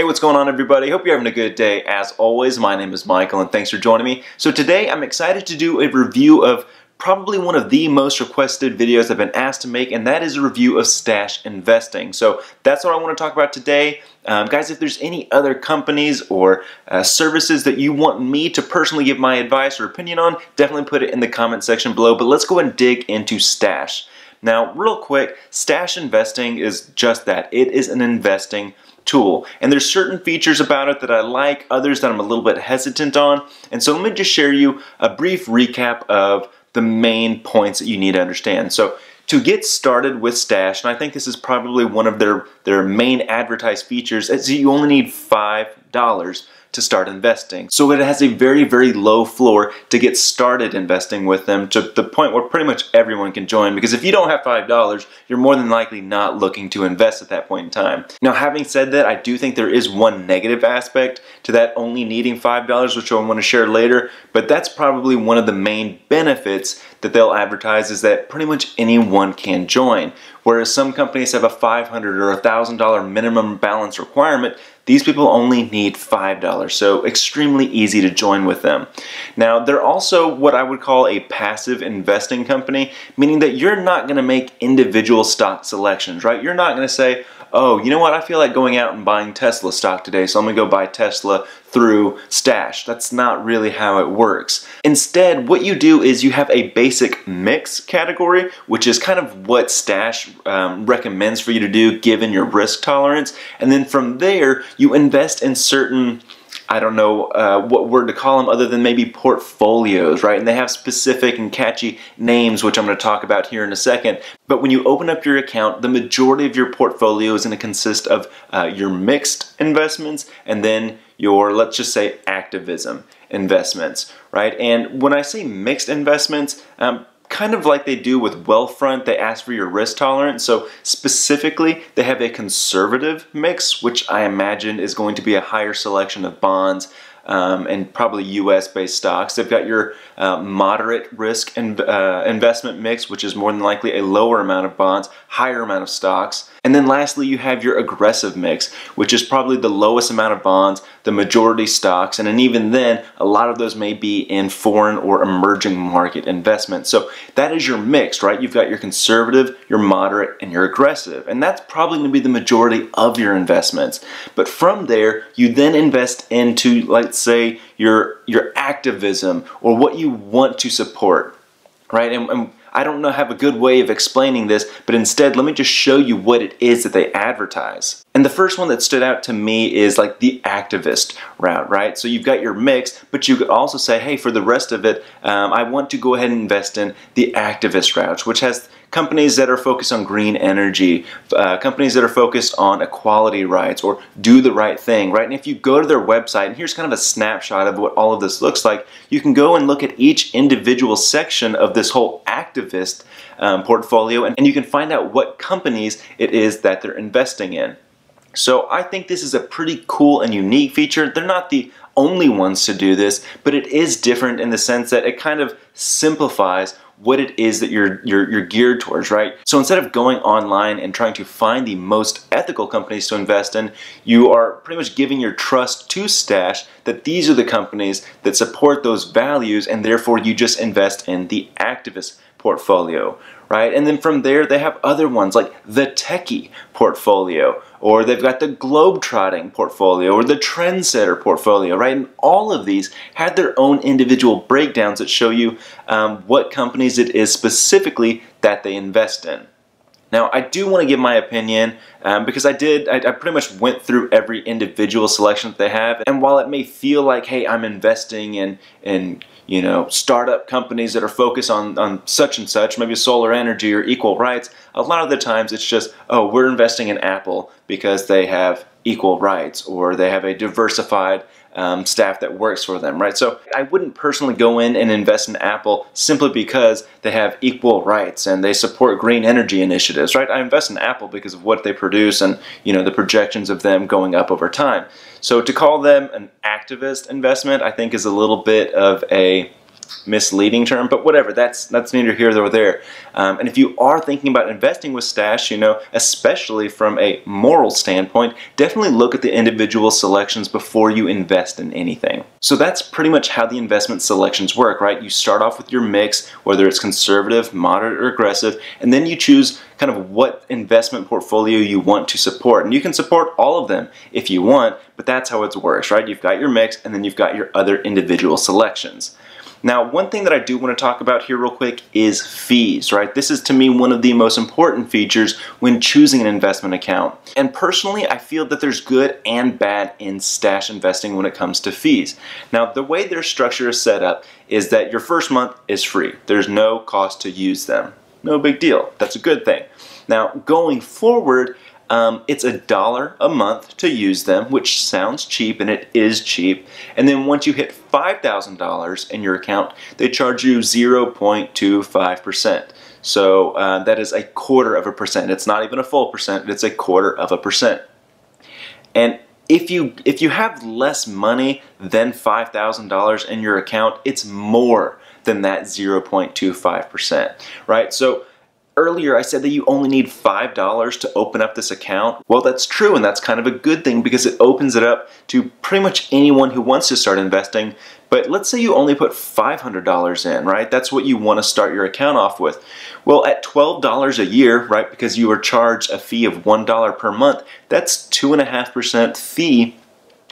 Hey, what's going on, everybody? Hope you're having a good day. As always, my name is Michael and thanks for joining me. So today I'm excited to do a review of probably one of the most requested videos I've been asked to make, and that is a review of stash investing. So that's what I want to talk about today. Guys, if there's any other companies or services that you want me to personally give my advice or opinion on, definitely put it in the comment section below. But let's go and dig into stash. Now, real quick, stash investing is just that. It is an investing tool. And there's certain features about it that I like, others that I'm a little bit hesitant on. And so let me just share you a brief recap of the main points that you need to understand. So to get started with stash, and I think this is probably one of their main advertised features, is you only need $5 to start investing. So it has a very, very low floor to get started investing with them, to the point where pretty much everyone can join, because if you don't have $5, you're more than likely not looking to invest at that point in time. Now, having said that, I do think there is one negative aspect to that only needing $5, which I want to share later, but that's probably one of the main benefits that they'll advertise, is that pretty much anyone can join. Whereas some companies have a $500 or $1,000 minimum balance requirement, these people only need $5, so extremely easy to join with them. Now, they're also what I would call a passive investing company, meaning that you're not going to make individual stock selections, right? You're not going to say, oh, you know what, I feel like going out and buying Tesla stock today, so I'm going to go buy Tesla through stash. That's not really how it works. Instead, what you do is you have a basic mix category, which is kind of what stash recommends for you to do given your risk tolerance. And then from there, you invest in certain, I don't know what word to call them other than maybe portfolios, right? And they have specific and catchy names, which I'm going to talk about here in a second. But when you open up your account, the majority of your portfolio is going to consist of your mixed investments and then your, let's just say, activism investments, right? And when I say mixed investments, kind of like they do with Wealthfront, they ask for your risk tolerance. So specifically, they have a conservative mix, which I imagine is going to be a higher selection of bonds and probably US-based stocks. They've got your moderate risk investment mix, which is more than likely a lower amount of bonds, higher amount of stocks. And then lastly, you have your aggressive mix, which is probably the lowest amount of bonds, the majority stocks, and even then, a lot of those may be in foreign or emerging market investments. So that is your mix, right? You've got your conservative, your moderate, and your aggressive. And that's probably going to be the majority of your investments. But from there, you then invest into, let's say, your activism or what you want to support, right? And I don't have a good way of explaining this, but instead let me just show you what it is that they advertise. And the first one that stood out to me is like the activist route, right? So you've got your mix, but you could also say, hey, for the rest of it, I want to go ahead and invest in the activist route, which has companies that are focused on green energy, companies that are focused on equality rights or do the right thing, right? And if you go to their website, and here's kind of a snapshot of what all of this looks like, you can go and look at each individual section of this whole activist portfolio, and you can find out what companies it is that they're investing in. So I think this is a pretty cool and unique feature. They're not the only ones to do this, but it is different in the sense that it kind of simplifies what it is that you're geared towards, right? So instead of going online and trying to find the most ethical companies to invest in, you are pretty much giving your trust to stash that these are the companies that support those values, and therefore you just invest in the activist portfolio, right? And then from there, they have other ones like the techie portfolio, or they've got the globe-trotting portfolio, or the trendsetter portfolio, right? And all of these have their own individual breakdowns that show you what companies it is specifically that they invest in. Now, I do want to give my opinion because I pretty much went through every individual selection that they have, and while it may feel like, hey, I'm investing in you know, startup companies that are focused on such and such, maybe solar energy or equal rights, a lot of the times it's just, oh, we're investing in Apple because they have equal rights or they have a diversified staff that works for them, right? So I wouldn't personally go in and invest in Apple simply because they have equal rights and they support green energy initiatives, right? I invest in Apple because of what they produce and, you know, the projections of them going up over time. So to call them an activist investment, I think is a little bit of a misleading term, but whatever, that's neither here nor there. And if you are thinking about investing with Stash, especially from a moral standpoint, definitely look at the individual selections before you invest in anything. So that's pretty much how the investment selections work, right? You start off with your mix, whether it's conservative, moderate, or aggressive, and then you choose kind of what investment portfolio you want to support. And you can support all of them if you want, but that's how it works, right? You've got your mix, and then you've got your other individual selections. Now, one thing that I do want to talk about here real quick is fees, right? This is to me one of the most important features when choosing an investment account. And personally, I feel that there's good and bad in Stash investing when it comes to fees. Now, the way their structure is set up is that your first month is free. There's no cost to use them. No big deal. That's a good thing. Now, going forward, it's $1 a month to use them, which sounds cheap, and it is cheap. And then once you hit $5,000 in your account, they charge you 0.25%. So that is 1/4%. It's not even a full percent, it's 1/4%. And if you have less money than $5,000 in your account, it's more than that 0.25%, right? So earlier I said that you only need $5 to open up this account. Well, that's true, and that's kind of a good thing because it opens it up to pretty much anyone who wants to start investing. But let's say you only put $500 in, right? That's what you want to start your account off with. Well, at $12 a year, right, because you are charged a fee of $1 per month, that's 2.5% fee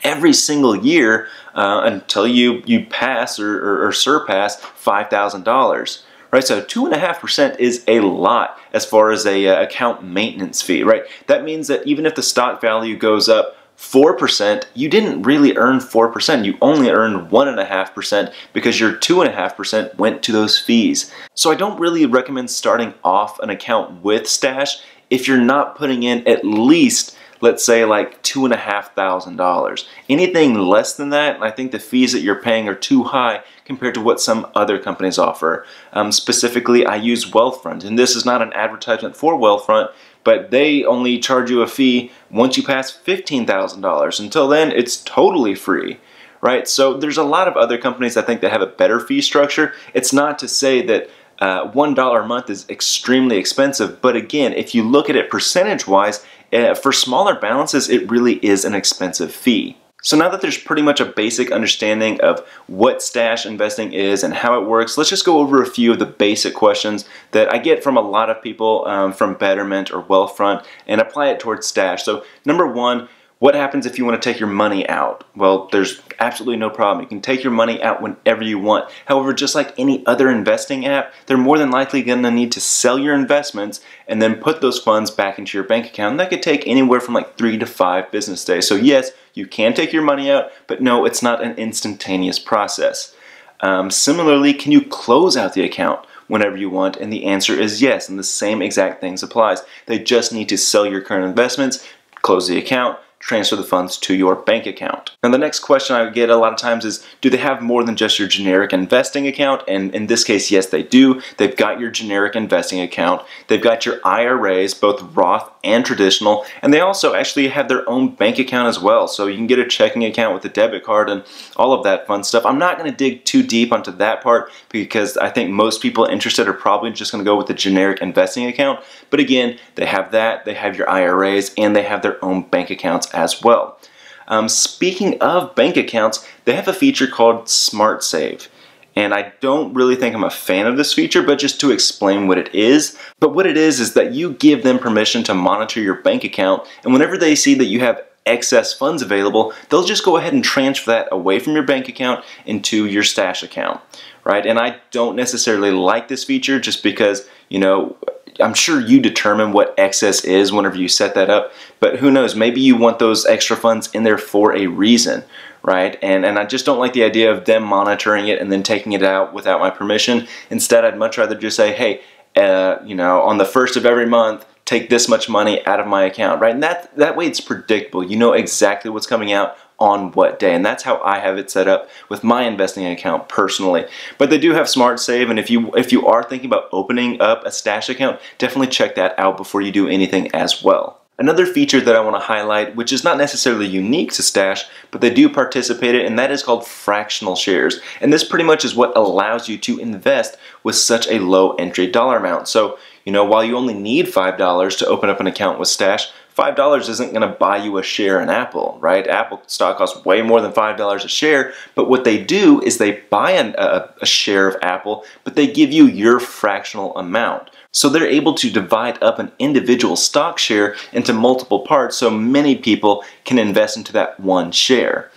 every single year until you pass or surpass $5,000. Right, so 2.5% is a lot as far as a account maintenance fee, right? That means that even if the stock value goes up 4%, you didn't really earn 4%. You only earned 1.5% because your 2.5% went to those fees. So I don't really recommend starting off an account with Stash if you're not putting in at least, let's say, like $2,500. Anything less than that, I think the fees that you're paying are too high compared to what some other companies offer. Specifically, I use Wealthfront, and this is not an advertisement for Wealthfront, but they only charge you a fee once you pass $15,000. Until then, it's totally free, right? So there's a lot of other companies I think that have a better fee structure. It's not to say that $1 a month is extremely expensive, but again, if you look at it percentage-wise, for smaller balances, it really is an expensive fee. So now that there's pretty much a basic understanding of what Stash investing is and how it works, let's just go over a few of the basic questions that I get from a lot of people from Betterment or Wealthfront and apply it towards Stash. So number one, what happens if you want to take your money out? Well, there's absolutely no problem. You can take your money out whenever you want. However, just like any other investing app, they're more than likely going to need to sell your investments and then put those funds back into your bank account. And that could take anywhere from like 3 to 5 business days. So yes, you can take your money out, but no, it's not an instantaneous process. Similarly, can you close out the account whenever you want? And the answer is yes, and the same exact things applies. They just need to sell your current investments, close the account, transfer the funds to your bank account. Now the next question I get a lot of times is, do they have more than just your generic investing account? And in this case, yes, they do. They've got your generic investing account. They've got your IRAs, both Roth and traditional, and they also actually have their own bank account as well. So you can get a checking account with a debit card and all of that fun stuff. I'm not going to dig too deep onto that part because I think most people interested are probably just going to go with the generic investing account. But again, they have that, they have your IRAs, and they have their own bank accounts as well. Speaking of bank accounts, they have a feature called Smart Save. And I don't really think I'm a fan of this feature, but just to explain what it is. But what it is that you give them permission to monitor your bank account, and whenever they see that you have excess funds available, they'll just go ahead and transfer that away from your bank account into your Stash account, right? And I don't necessarily like this feature just because, I'm sure you determine what excess is whenever you set that up, but who knows, maybe you want those extra funds in there for a reason, right? And I just don't like the idea of them monitoring it and then taking it out without my permission. Instead, I'd much rather just say, hey, on the first of every month, take this much money out of my account, right? And that way it's predictable. You know exactly what's coming out on what day, and that's how I have it set up with my investing account personally. But they do have Smart Save, and if you are thinking about opening up a Stash account, definitely check that out before you do anything as well. Another feature that I want to highlight, which is not necessarily unique to Stash, but they do participate in, and that is called fractional shares. And this pretty much is what allows you to invest with such a low entry dollar amount. So, while you only need $5 to open up an account with Stash, $5 isn't going to buy you a share in Apple, right? Apple stock costs way more than $5 a share, but what they do is they buy a share of Apple, but they give you your fractional amount. So they're able to divide up an individual stock share into multiple parts so many people can invest into that one share.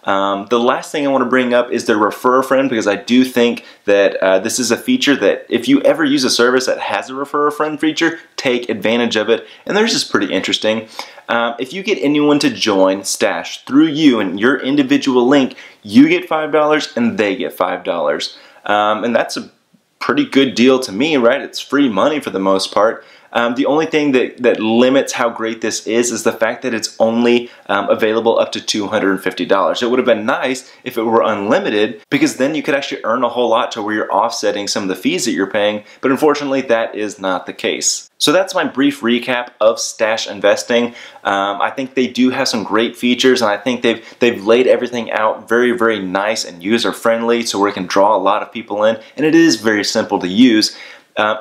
The last thing I want to bring up is the refer a friend, because I do think that this is a feature that if you ever use a service that has a refer a friend feature, take advantage of it. And theirs is pretty interesting. If you get anyone to join Stash through you and your individual link, you get $5 and they get $5. And that's a pretty good deal to me, right? It's free money for the most part. The only thing that limits how great this is the fact that it's only available up to $250. It would have been nice if it were unlimited, because then you could actually earn a whole lot to where you're offsetting some of the fees that you're paying, but unfortunately that is not the case. So that's my brief recap of Stash investing. I think they do have some great features, and I think they've laid everything out very, very nice and user-friendly so where it can draw a lot of people in, and it is very simple to use.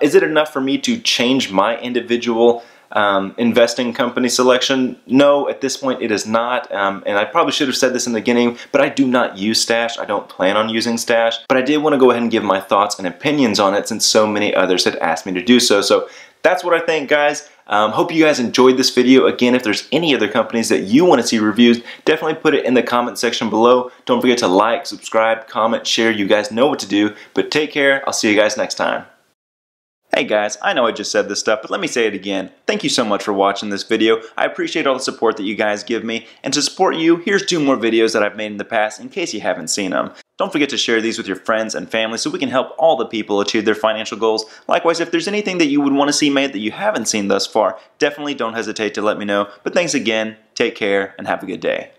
Is it enough for me to change my individual investing company selection? No, at this point it is not, and I probably should have said this in the beginning, but I do not use Stash. I don't plan on using Stash, but I did want to go ahead and give my thoughts and opinions on it since so many others had asked me to do so. So that's what I think, guys. Hope you guys enjoyed this video. Again, if there's any other companies that you want to see reviews, definitely put it in the comment section below. Don't forget to like, subscribe, comment, share. You guys know what to do, but take care. I'll see you guys next time. Hey guys, I know I just said this stuff, but let me say it again. Thank you so much for watching this video. I appreciate all the support that you guys give me. And to support you, here's 2 more videos that I've made in the past in case you haven't seen them. Don't forget to share these with your friends and family so we can help all the people achieve their financial goals. Likewise, if there's anything that you would want to see made that you haven't seen thus far, definitely don't hesitate to let me know. But thanks again, take care, and have a good day.